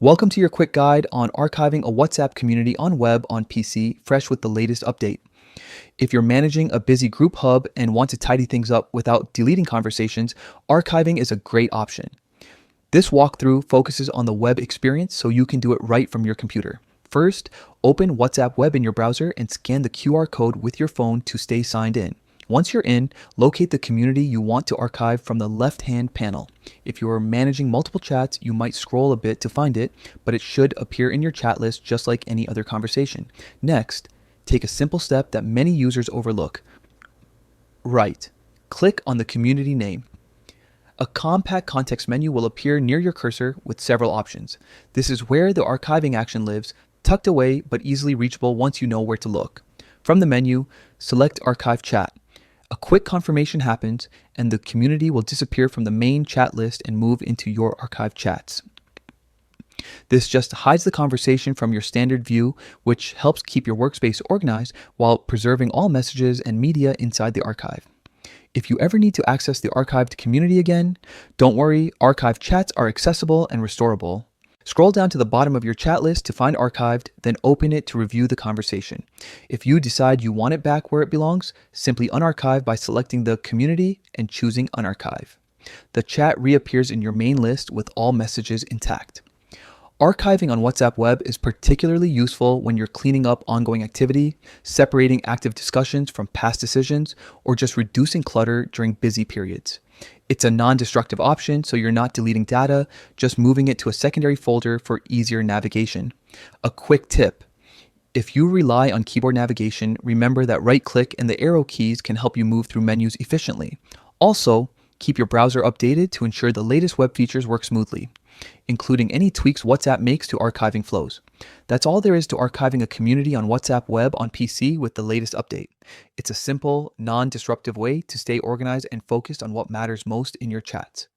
Welcome to your quick guide on archiving a WhatsApp community on web on PC, fresh with the latest update. If you're managing a busy group hub and want to tidy things up without deleting conversations, archiving is a great option. This walkthrough focuses on the web experience so you can do it right from your computer. First, open WhatsApp Web in your browser and scan the QR code with your phone to stay signed in. Once you're in, locate the community you want to archive from the left-hand panel. If you are managing multiple chats, you might scroll a bit to find it, but it should appear in your chat list just like any other conversation. Next, take a simple step that many users overlook. Right. Click on the community name. A compact context menu will appear near your cursor with several options. This is where the archiving action lives, tucked away but easily reachable once you know where to look. From the menu, select Archive Chat. A quick confirmation happens, and the community will disappear from the main chat list and move into your archived chats. This just hides the conversation from your standard view, which helps keep your workspace organized while preserving all messages and media inside the archive. If you ever need to access the archived community again, don't worry, archived chats are accessible and restorable. Scroll down to the bottom of your chat list to find archived, then open it to review the conversation. If you decide you want it back where it belongs, simply unarchive by selecting the community and choosing unarchive. The chat reappears in your main list with all messages intact. Archiving on WhatsApp Web is particularly useful when you're cleaning up ongoing activity, separating active discussions from past decisions, or just reducing clutter during busy periods. It's a non-destructive option, so you're not deleting data, just moving it to a secondary folder for easier navigation. A quick tip: if you rely on keyboard navigation, remember that right-click and the arrow keys can help you move through menus efficiently. Also, keep your browser updated to ensure the latest web features work smoothly, including any tweaks WhatsApp makes to archiving flows. That's all there is to archiving a community on WhatsApp Web on PC with the latest update. It's a simple, non-disruptive way to stay organized and focused on what matters most in your chats.